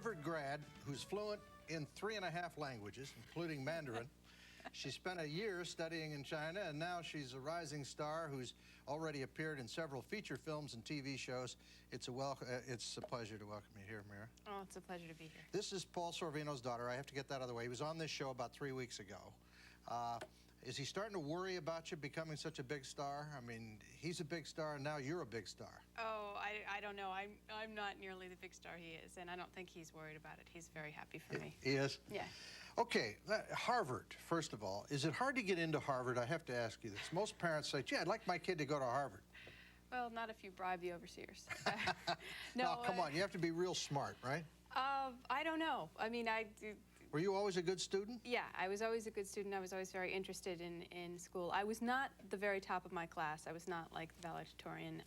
Harvard grad who's fluent in 3.5 languages, including Mandarin. She spent a year studying in China, and now she's a rising star who's already appeared in several feature films and TV shows. It's a pleasure to welcome you here, Mira. Oh, it's a pleasure to be here. This is Paul Sorvino's daughter. I have to get that out of the way. He was on this show about 3 weeks ago. Is he starting to worry about you becoming such a big star? I mean, he's a big star, and now you're a big star. Oh, I don't know. I'm not nearly the big star he is, and I don't think he's worried about it. He's very happy for me. He is? Yeah. Okay, Harvard, first of all. Is it hard to get into Harvard? I have to ask you this. Most parents say, gee, I'd like my kid to go to Harvard. Well, not if you bribe the overseers. No, come on. You have to be real smart, right? I don't know. I mean, Were you always a good student? Yeah, I was always a good student. I was always very interested in school. I was not the very top of my class. I was not like the valedictorian,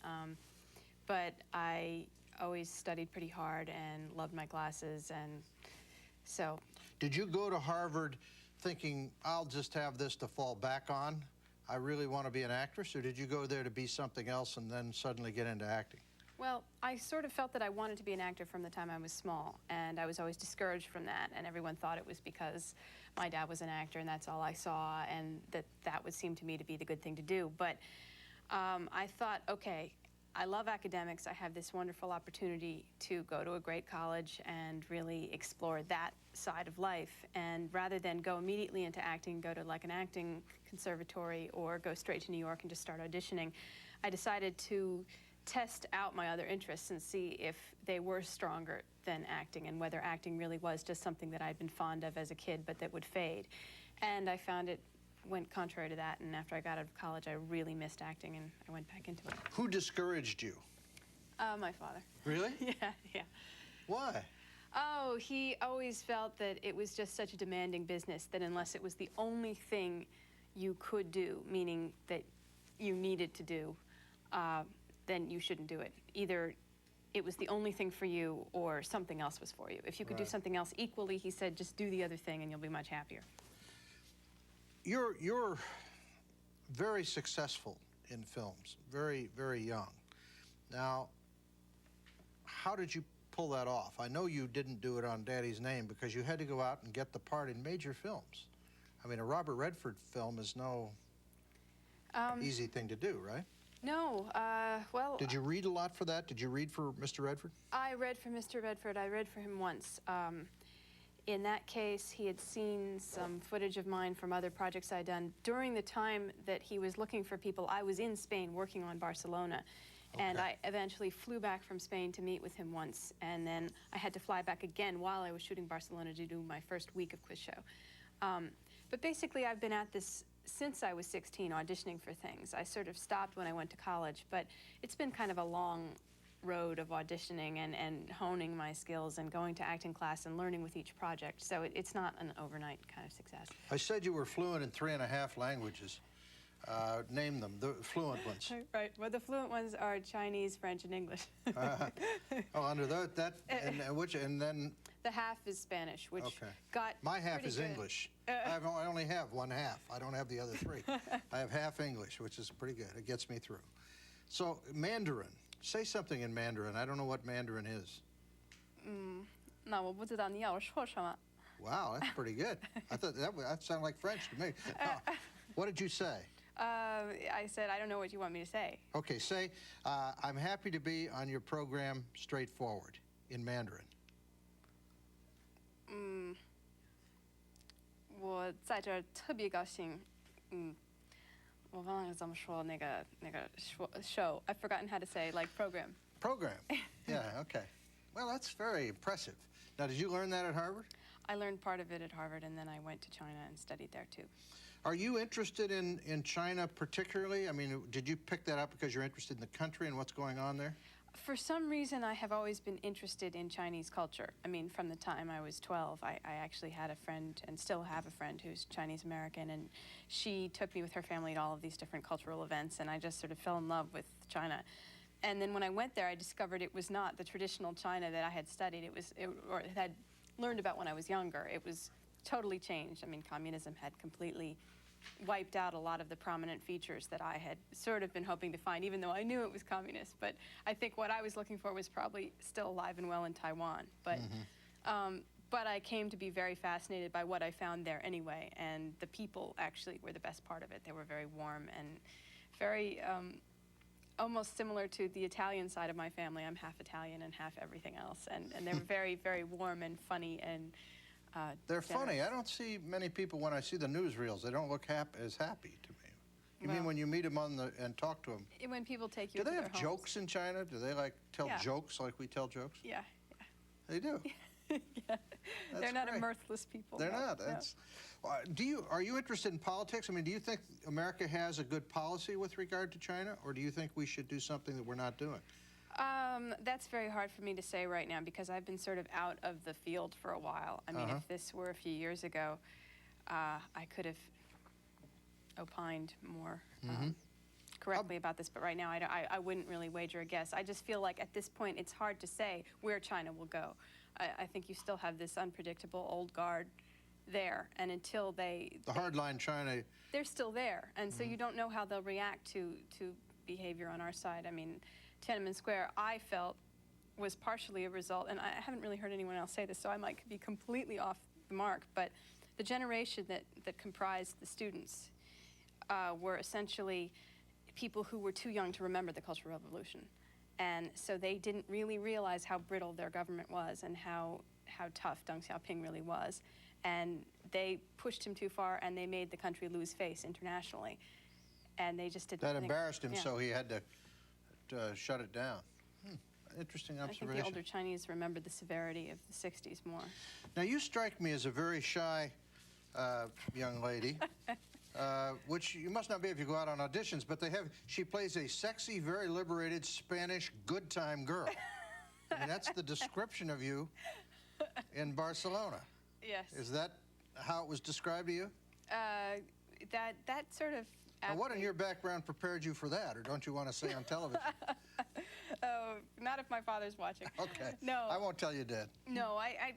but I always studied pretty hard and loved my classes, and so. Did you go to Harvard thinking, I'll just have this to fall back on? I really want to be an actress, or did you go there to be something else and then suddenly get into acting? Well, I sort of felt that I wanted to be an actor from the time I was small, and I was always discouraged from that, and everyone thought it was because my dad was an actor and that's all I saw, and that would seem to me to be the good thing to do. But I thought, okay, I love academics. I have this wonderful opportunity to go to a great college and really explore that side of life, and rather than go immediately into acting, go to like an acting conservatory or go straight to New York and just start auditioning, I decided to test out my other interests and see if they were stronger than acting, and whether acting really was just something that I'd been fond of as a kid but that would fade. And I found it went contrary to that, and after I got out of college I really missed acting and I went back into it. Who discouraged you? My father. Really? Yeah. Why? Oh, he always felt that it was just such a demanding business that unless it was the only thing you could do, meaning that you needed to do, then you shouldn't do it. Either it was the only thing for you or something else was for you. If you could do something else equally, he said, just do the other thing and you'll be much happier. You're very successful in films, very, very young. Now, how did you pull that off? I know you didn't do it on Daddy's name because you had to go out and get the part in major films. I mean, a Robert Redford film is no easy thing to do, right? No, well... Did you read a lot for that? Did you read for Mr. Redford? I read for Mr. Redford. I read for him once. In that case, he had seen some footage of mine from other projects I'd done. During the time that he was looking for people, I was in Spain working on Barcelona. Okay. And I eventually flew back from Spain to meet with him once, and then I had to fly back again while I was shooting Barcelona to do my first week of quiz show. But basically, I've been at this since I was 16, auditioning for things. I sort of stopped when I went to college, but it's been kind of a long road of auditioning and honing my skills and going to acting class and learning with each project. So it's not an overnight kind of success. I said you were fluent in 3.5 languages. Name them, the fluent ones. Right. Well, the fluent ones are Chinese, French, and English. Oh, under and then... The half is Spanish, which got My half is good. English. I only have one half. I don't have the other 3. I have half English, which is pretty good. It gets me through. So, Mandarin. Say something in Mandarin. I don't know what Mandarin is. 那我不知道你要说什么. Wow, that's pretty good. I thought that sounded like French to me. What did you say? I said, I don't know what you want me to say. Okay, say, I'm happy to be on your program straightforward in Mandarin. 我在这儿特别高兴。我忘了怎么说那个show. I've forgotten how to say like program. Program. Yeah, okay. Well, that's very impressive. Now, did you learn that at Harvard? I learned part of it at Harvard, and then I went to China and studied there too. Are you interested in China particularly? I mean, did you pick that up because you're interested in the country and what's going on there? For some reason, I have always been interested in Chinese culture. I mean, from the time I was 12, I actually had a friend, and still have a friend, who's Chinese-American, and she took me with her family at all of these different cultural events, and I just sort of fell in love with China. And then when I went there, I discovered it was not the traditional China that I had studied, or had learned about when I was younger. It was totally changed. I mean, communism had completely wiped out a lot of the prominent features that I had sort of been hoping to find, even though I knew it was communist. But I think what I was looking for was probably still alive and well in Taiwan. But But I came to be very fascinated by what I found there anyway, and the people actually were the best part of it. They were very warm and very almost similar to the Italian side of my family. I'm half Italian and half everything else, and they were very, very warm and funny and They're generous. funny. I don't see many people when I see the newsreels. They don't look as happy to me. You mean Well, when you meet them and talk to them? when people take you Do to they their have homes. jokes in China? Do they like tell Yeah. jokes like we tell jokes? Yeah, They do. yeah. They're not great. a mirthless people. They're no, not. no. That's. Are you interested in politics? I mean, do you think America has a good policy with regard to China, or do you think we should do something that we're not doing? That's very hard for me to say right now because I've been sort of out of the field for a while. I mean, if this were a few years ago, I could have opined more correctly about this, but right now I wouldn't really wager a guess. I just feel like at this point it's hard to say where China will go. I think you still have this unpredictable old guard there, and until The hardline China. they're still there, and so you don't know how they'll react to behavior on our side. I mean, Tiananmen Square, I felt, was partially a result, and I haven't really heard anyone else say this, so I might be completely off the mark, but the generation that comprised the students were essentially people who were too young to remember the Cultural Revolution. And so they didn't really realize how brittle their government was and how tough Deng Xiaoping really was. And they pushed him too far, and they made the country lose face internationally. And they just didn't That think, embarrassed him, yeah. so he had to shut it down. Interesting I think observation. the older Chinese remembered the severity of the 60s more. Now, you strike me as a very shy young lady, which you must not be if you go out on auditions, but she plays a sexy, very liberated Spanish good time girl. I mean, that's the description of you in Barcelona. Yes. Is that how it was described to you? That sort of... Now, what in your background prepared you for that, or don't you want to say on television? Oh, not if my father's watching. Okay. No. I won't tell you, Dad. No, I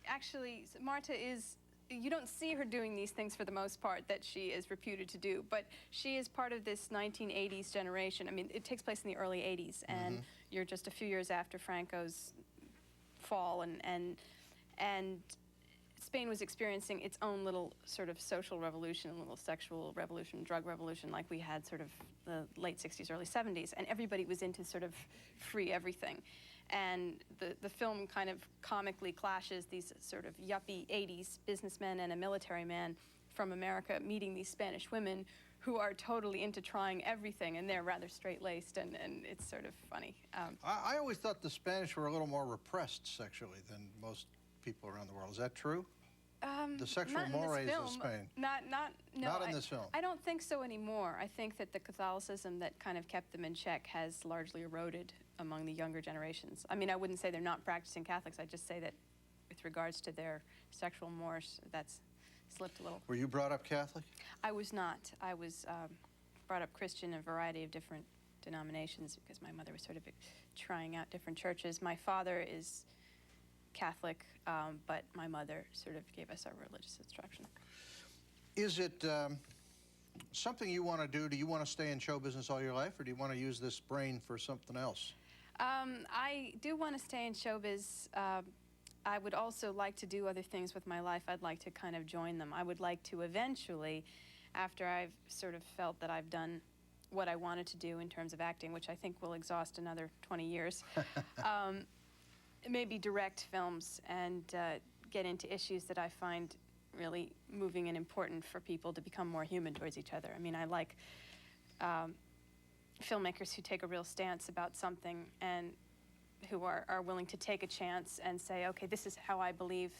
actually, Marta is, you don't see her doing these things for the most part that she is reputed to do, but she is part of this 1980s generation. I mean, it takes place in the early 80s, and you're just a few years after Franco's fall, and Spain was experiencing its own little sort of social revolution, a little sexual revolution, drug revolution, like we had sort of the late 60s, early 70s, and everybody was into sort of free everything. And the film kind of comically clashes these sort of yuppie 80s businessmen and a military man from America meeting these Spanish women who are totally into trying everything, and they're rather straight-laced, and it's sort of funny. I always thought the Spanish were a little more repressed sexually than most people around the world. Is that true? The sexual Not in this mores film. of Spain. No, Not in this film. I don't think so anymore. I think that the Catholicism that kind of kept them in check has largely eroded among the younger generations. I mean, I wouldn't say they're not practicing Catholics. I'd just say that with regards to their sexual mores, that's slipped a little. Were you brought up Catholic? I was not. I was brought up Christian in a variety of different denominations because my mother was sort of trying out different churches. My father is Catholic, but my mother sort of gave us our religious instruction. Is it something you want to do? Do you want to stay in show business all your life, or do you want to use this brain for something else? I do want to stay in showbiz. I would also like to do other things with my life. I'd like to kind of join them. I would like to eventually, after I've sort of felt that I've done what I wanted to do in terms of acting, which I think will exhaust another 20 years, maybe direct films and get into issues that I find really moving and important for people to become more human towards each other. I mean, I like filmmakers who take a real stance about something and who are willing to take a chance and say, okay, this is how I believe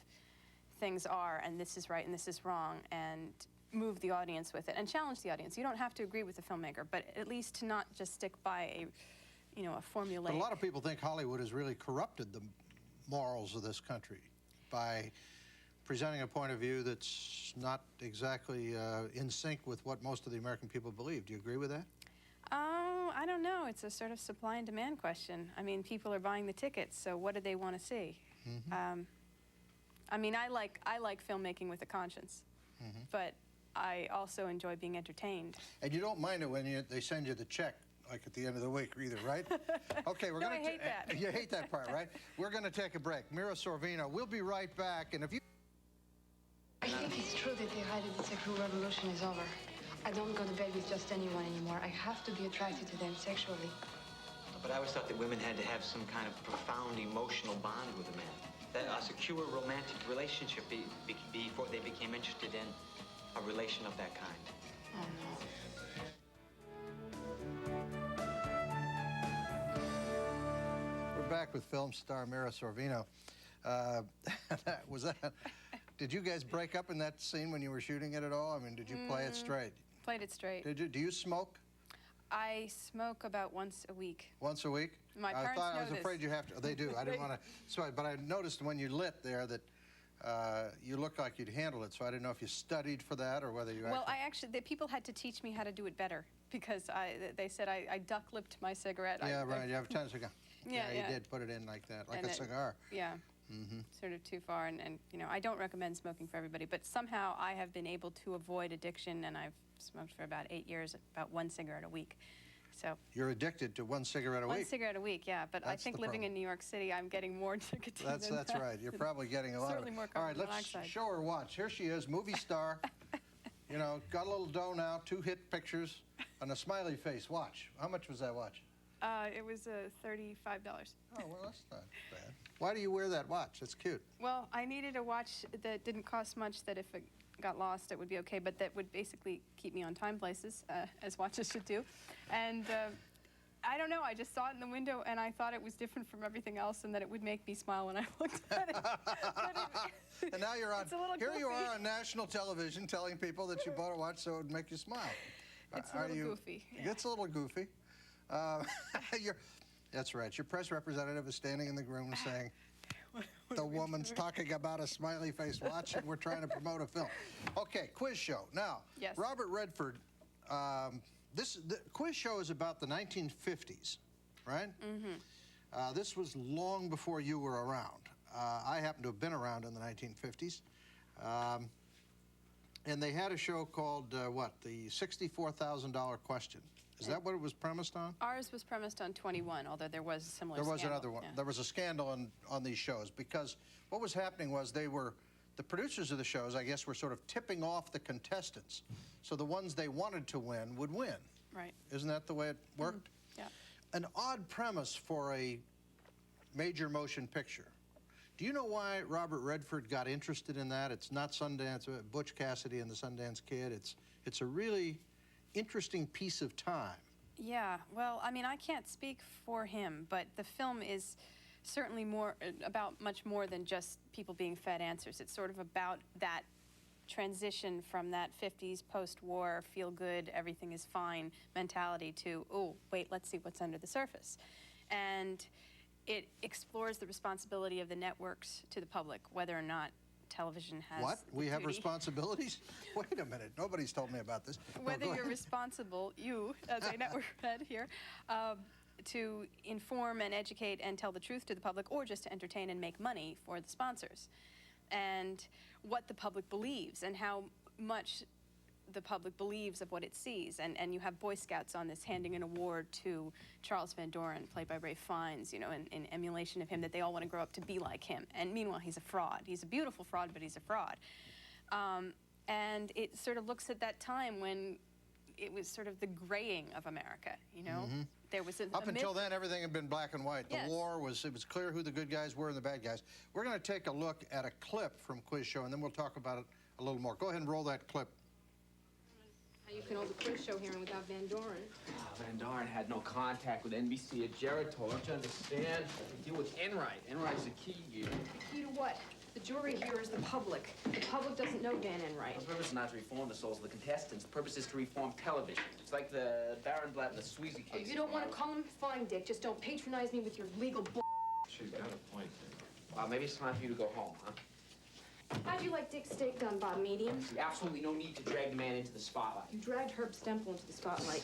things are, and this is right and this is wrong, and move the audience with it and challenge the audience. You don't have to agree with the filmmaker, but at least to not just stick by a formulaic. But a lot of people think Hollywood has really corrupted the morals of this country by presenting a point of view that's not exactly in sync with what most of the American people believe. Do you agree with that? I don't know. It's a sort of supply and demand question. I mean, people are buying the tickets, so what do they want to see? I mean, I like filmmaking with a conscience, but I also enjoy being entertained. And you don't mind it when they send you the check like at the end of the week either, right? Okay, we're No, going to... I hate that. You hate that part, right? We're going to take a break. Mira Sorvino, we'll be right back, and if you... I think it's true that the heterosexual revolution is over. I don't go to bed with just anyone anymore. I have to be attracted to them sexually. But I always thought that women had to have some kind of profound emotional bond with a man. That a secure romantic relationship before they became interested in a relation of that kind. Oh, no. We're back with film star Mira Sorvino. Did you guys break up in that scene when you were shooting it at all? I mean, did you play it straight? Played it straight. Did you? Do you smoke? I smoke about once a week. Once a week? My parents I know was this. afraid you have to. They do. I didn't want to. So, but I noticed when you lit there that you looked like you'd handle it. So I didn't know if you studied for that or whether you. Well, the people had to teach me how to do it better because they said I duck-lipped my cigarette. Yeah, right. You have a tendency to go. Yeah, You did put it in like that, like And a cigar. Yeah. Sort of too far, and you know, I don't recommend smoking for everybody, but somehow I have been able to avoid addiction, and I've smoked for about 8 years, about one cigarette a week. So You're addicted to one cigarette a one week. cigarette a week, yeah. But I That's think the living problem. in New York City, I'm getting more nicotine. That's than right. You're probably getting a lot Certainly of. more All right, carbon let's monoxide. show her watch. Here she is, movie star. You know, got a little dough now, 2 hit pictures, and a smiley face. Watch. How much was that watch? It was $35. Oh, well, that's not bad. Why do you wear that watch? It's cute. Well, I needed a watch that didn't cost much, that if it got lost, it would be okay, but that would basically keep me on time places, as watches should do. And I don't know, I just saw it in the window, and I thought it was different from everything else, and that it would make me smile when I looked at it. And now you're on. It's a little Here you goofy. are on national television telling people that you bought a watch so it would make you smile. It's a little goofy, yeah. It's a little goofy. That's right. Your press representative is standing in the room saying, the woman's talking about a smiley face watch and we're trying to promote a film. Okay, quiz show. Now, Yes. Robert Redford, the quiz show is about the 1950s, right? Mm-hmm. This was long before you were around. I happen to have been around in the 1950s. And they had a show called, the $64,000 question. Is that what it was premised on? Ours was premised on 21, although there was a similar There was scandal. another one. Yeah. There was a scandal on these shows because what was happening was the producers of the shows, I guess, were sort of tipping off the contestants. So the ones they wanted to win would win. Right. Isn't that the way it worked? Yeah. An odd premise for a major motion picture. Do you know why Robert Redford got interested in that? It's not Sundance, Butch Cassidy and the Sundance Kid. It's a really interesting piece of time. Yeah, well, I mean, I can't speak for him, but the film is certainly about much more than just people being fed answers. It's sort of about that transition from that 50s post-war, feel good, everything is fine mentality to, oh, wait, let's see what's under the surface. And it explores the responsibility of the networks to the public, whether or not television has What? the We have duty. responsibilities? Wait a minute. Nobody's told me about this. No, Whether go you're ahead. responsible, you, as a network head here, to inform and educate and tell the truth to the public, or just to entertain and make money for the sponsors. And what the public believes and how much the public believes of what it sees. And you have Boy Scouts on this handing an award to Charles Van Doren, played by Ralph Fiennes, you know, in emulation of him, that they all want to grow up to be like him. And meanwhile, he's a fraud. He's a beautiful fraud, but he's a fraud. And it sort of looks at that time when it was sort of the graying of America, you know? There was Up until then, everything had been black and white. Yes. The war was, it was clear who the good guys were and the bad guys. We're going to take a look at a clip from Quiz Show, and then we'll talk about it a little more. Go ahead and roll that clip. How you can hold a quiz show hearing without Van Doren? Van Doren had no contact with NBC or Geritol. Don't you understand? Deal with Enright. Enright's the key here. The key to what? The jury here is the public. The public doesn't know Dan Enright. The purpose is not to reform the souls of the contestants. The purpose is to reform television. It's like the Baron Blatt and the Sweezy Oh, case. you don't want to call him? Fine, Dick. Just don't patronize me with your legal bull. She's got a point. Well, maybe it's time for you to go home, huh? How'd you like Dick's steak done, Bob? Medium? See, absolutely no need to drag the man into the spotlight. You dragged Herb Stempel into the spotlight.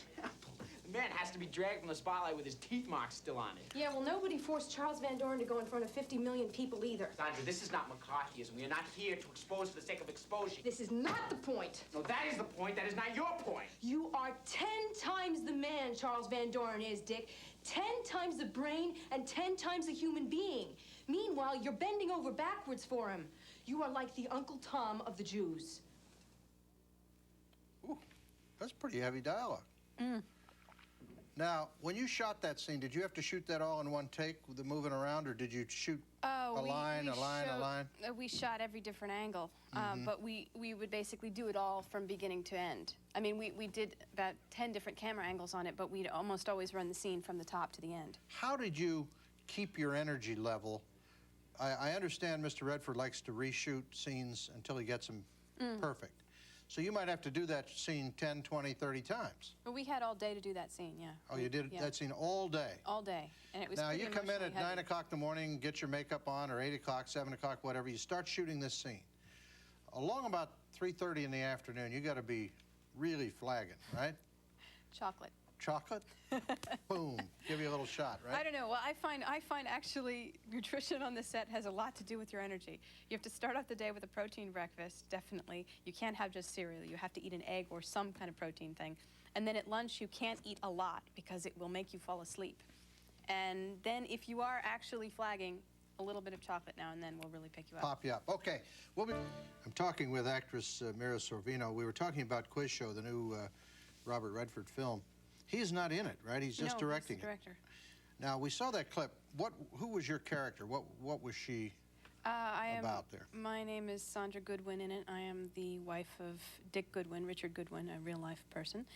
man has to be dragged from the spotlight with his teeth marks still on it. Yeah, well, nobody forced Charles Van Doren to go in front of 50 million people either. Sandra, this is not McCarthyism. We are not here to expose for the sake of exposure. This is not the point. No, that is the point. That is not your point. You are 10 times the man Charles Van Doren is, Dick. 10 times the brain and 10 times the human being. Meanwhile, you're bending over backwards for him. You are like the Uncle Tom of the Jews. Ooh, that's pretty heavy dialogue. Now, when you shot that scene, did you have to shoot that all in one take with the moving around, or did you shoot a line? We shot every different angle, but we would basically do it all from beginning to end. I mean, we did about 10 different camera angles on it, but we'd almost always run the scene from the top to the end. How did you keep your energy level? I understand Mr. Redford likes to reshoot scenes until he gets them perfect. So you might have to do that scene 10, 20, 30 times. But we had all day to do that scene, yeah. Oh, you did that scene all day? All day, and it was Now, pretty you come in at emotionally 9 heavy. o'clock in the morning, get your makeup on, or 8 o'clock, 7 o'clock, whatever. You start shooting this scene. Along about 3:30 in the afternoon, you got to be really flagging, right? Chocolate. Chocolate? Boom. Give you a little shot, right? I don't know. Well, I find actually nutrition on the set has a lot to do with your energy. You have to start off the day with a protein breakfast, definitely. You can't have just cereal. You have to eat an egg or some kind of protein thing. And then at lunch, you can't eat a lot because it will make you fall asleep. And then if you are actually flagging, a little bit of chocolate now and then will really pick you up. Pop you up. Okay. I'm talking with actress Mira Sorvino. We were talking about Quiz Show, the new Robert Redford film. He's not in it, right? He's just directing he's the director. Now, we saw that clip. Who was your character? What was she about there? My name is Sandra Goodwin in it. I am the wife of Dick Goodwin, Richard Goodwin, a real-life person.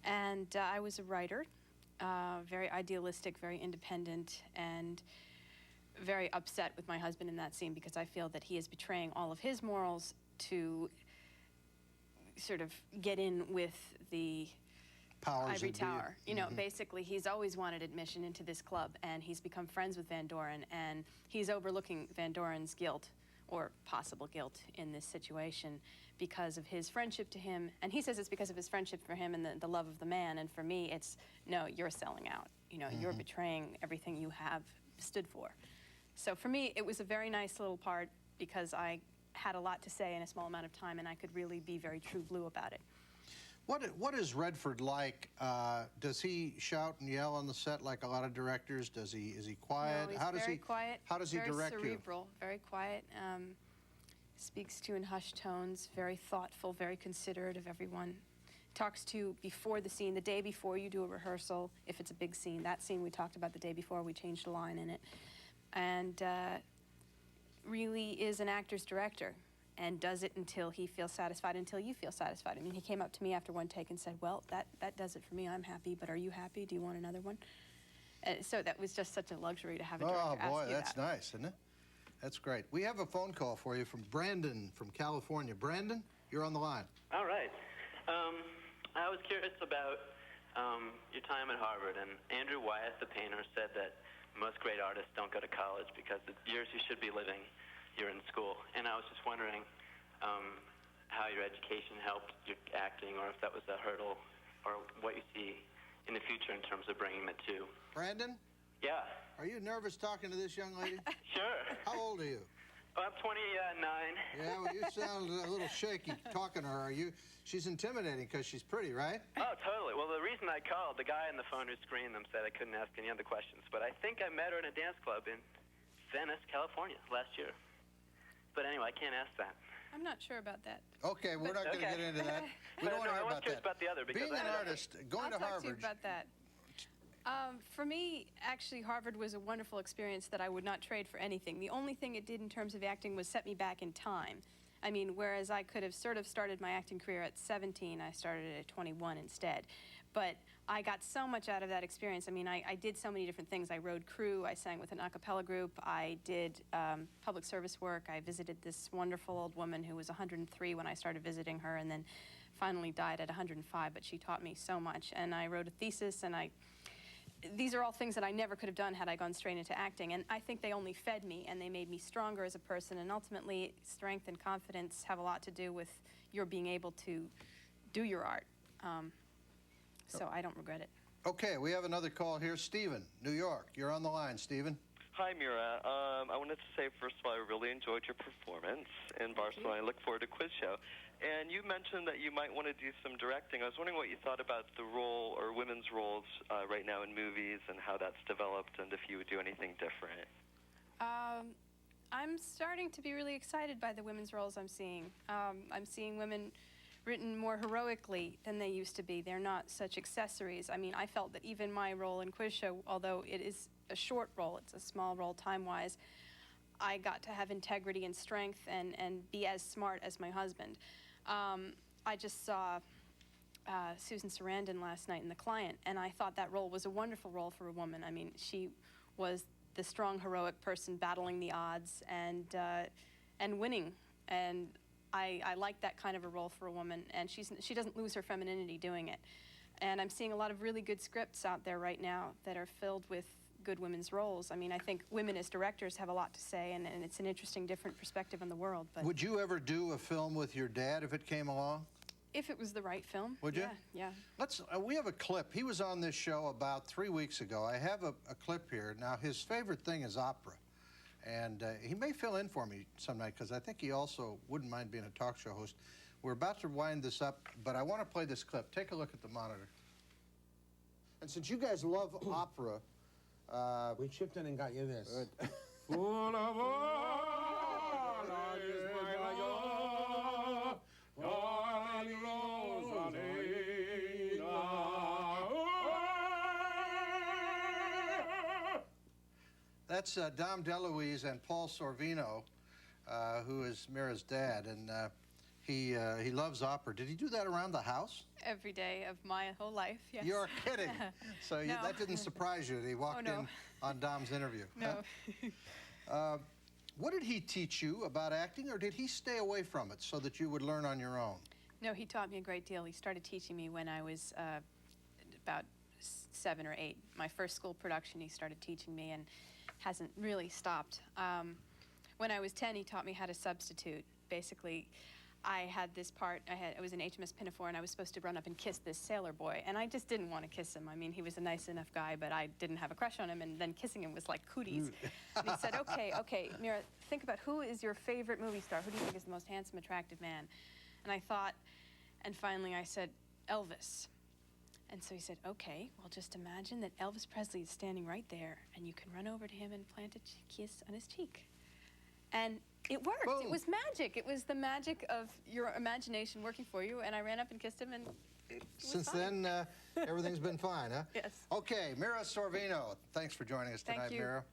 And I was a writer, very idealistic, very independent, and very upset with my husband in that scene because I feel that he is betraying all of his morals to sort of get in with the Powers Ivory that be. Tower. You know, basically, he's always wanted admission into this club, and he's become friends with Van Doren, and he's overlooking Van Doren's guilt, or possible guilt, in this situation because of his friendship to him. And he says it's because of his friendship for him and the love of the man, and for me, it's, no, you're selling out. You know, you're betraying everything you have stood for. So for me, it was a very nice little part because I had a lot to say in a small amount of time, and I could really be very true blue about it. What is Redford like? Does he shout and yell on the set like a lot of directors? Is he quiet? No, he's very quiet. How does he direct you? Very cerebral, very quiet. Speaks to in hushed tones, very thoughtful, very considerate of everyone. Talks to you before the scene, the day before you do a rehearsal, if it's a big scene. That scene we talked about the day before, we changed a line in it. And really is an actor's director and does it until he feels satisfied, until you feel satisfied. I mean, he came up to me after one take and said, well, that does it for me. I'm happy, but are you happy? Do you want another one? So that was just such a luxury to have a director ask you that. Oh, boy, that's nice, isn't it? That's great. We have a phone call for you from Brandon from California. Brandon, you're on the line. All right. I was curious about your time at Harvard, and Andrew Wyeth, the painter, said that most great artists don't go to college because the years you should be living, you're in school. And I was just wondering how your education helped your acting, or if that was a hurdle, or what you see in the future in terms of bringing the two. Brandon? Yeah. Are you nervous talking to this young lady? Sure. How old are you? I'm 29. Yeah, well, you sound a little shaky talking to her. She's intimidating because she's pretty, right? Oh, totally. Well, the reason I called, the guy on the phone who screened them said I couldn't ask any other questions, but I think I met her in a dance club in Venice, California, last year. But anyway, I can't ask that. I'm not sure about that. Okay, we're not going to get into that. We don't want to hear about that. About the other, because being an artist, going to I'll talk to you Harvard. about that. For me, actually, Harvard was a wonderful experience that I would not trade for anything. The only thing it did in terms of acting was set me back in time. I mean, whereas I could have sort of started my acting career at 17, I started at 21 instead. But I got so much out of that experience. I mean, I did so many different things. I rode crew, I sang with an a cappella group, I did public service work, I visited this wonderful old woman who was 103 when I started visiting her, and then finally died at 105, but she taught me so much. And I wrote a thesis, and these are all things that I never could have done had I gone straight into acting, and I think they only fed me, and they made me stronger as a person, and ultimately, strength and confidence have a lot to do with your being able to do your art. So I don't regret it. Okay, we have another call here. Stephen, New York. You're on the line, Stephen. Hi, Mira. I wanted to say, first of all, I really enjoyed your performance in Barcelona. I look forward to Quiz Show. And you mentioned that you might want to do some directing. I was wondering what you thought about the role or women's roles right now in movies and how that's developed and if you would do anything different. I'm starting to be really excited by the women's roles I'm seeing. I'm seeing women written more heroically than they used to be. They're not such accessories. I mean, I felt that even my role in Quiz Show, although it is a short role, it's a small role time-wise, I got to have integrity and strength and be as smart as my husband. I just saw Susan Sarandon last night in The Client, and I thought that role was a wonderful role for a woman. I mean, she was the strong, heroic person battling the odds and winning. And I like that kind of a role for a woman, and she doesn't lose her femininity doing it. And I'm seeing a lot of really good scripts out there right now that are filled with good women's roles. I mean, I think women as directors have a lot to say, and it's an interesting, different perspective on the world. But would you ever do a film with your dad if it came along? if it was the right film. Would you? Yeah. We have a clip. He was on this show about 3 weeks ago. I have a clip here. Now, his favorite thing is opera. And he may fill in for me some night, because I think he also wouldn't mind being a talk show host. We're about to wind this up, but I want to play this clip. Take a look at the monitor. And since you guys love opera... we chipped in and got you this. That's Dom DeLuise and Paul Sorvino, who is Mira's dad, and he loves opera. Did he do that around the house? Every day of my whole life, yes. You're kidding. So No. that didn't surprise you that he walked no. in on Dom's interview. No. What did he teach you about acting, or did he stay away from it so that you would learn on your own? No, he taught me a great deal. He started teaching me when I was about 7 or 8. My first school production, he started teaching me, and hasn't really stopped. When I was 10, he taught me how to substitute. Basically, I had this part, I was in HMS Pinafore, and I was supposed to run up and kiss this sailor boy, and I just didn't want to kiss him. I mean, he was a nice enough guy, but I didn't have a crush on him, and then kissing him was like cooties. And he said, okay, Mira, think about who is your favorite movie star? Who do you think is the most handsome, attractive man? And I thought, and finally I said, Elvis. And so he said, okay, well, just imagine that Elvis Presley is standing right there, and you can run over to him and plant a kiss on his cheek. And it worked. Boom. It was magic. It was the magic of your imagination working for you, and I ran up and kissed him, and it was Since fine. then, everything's been fine, huh? Yes. Okay, Mira Sorvino, thanks for joining us tonight, Thank you. Mira.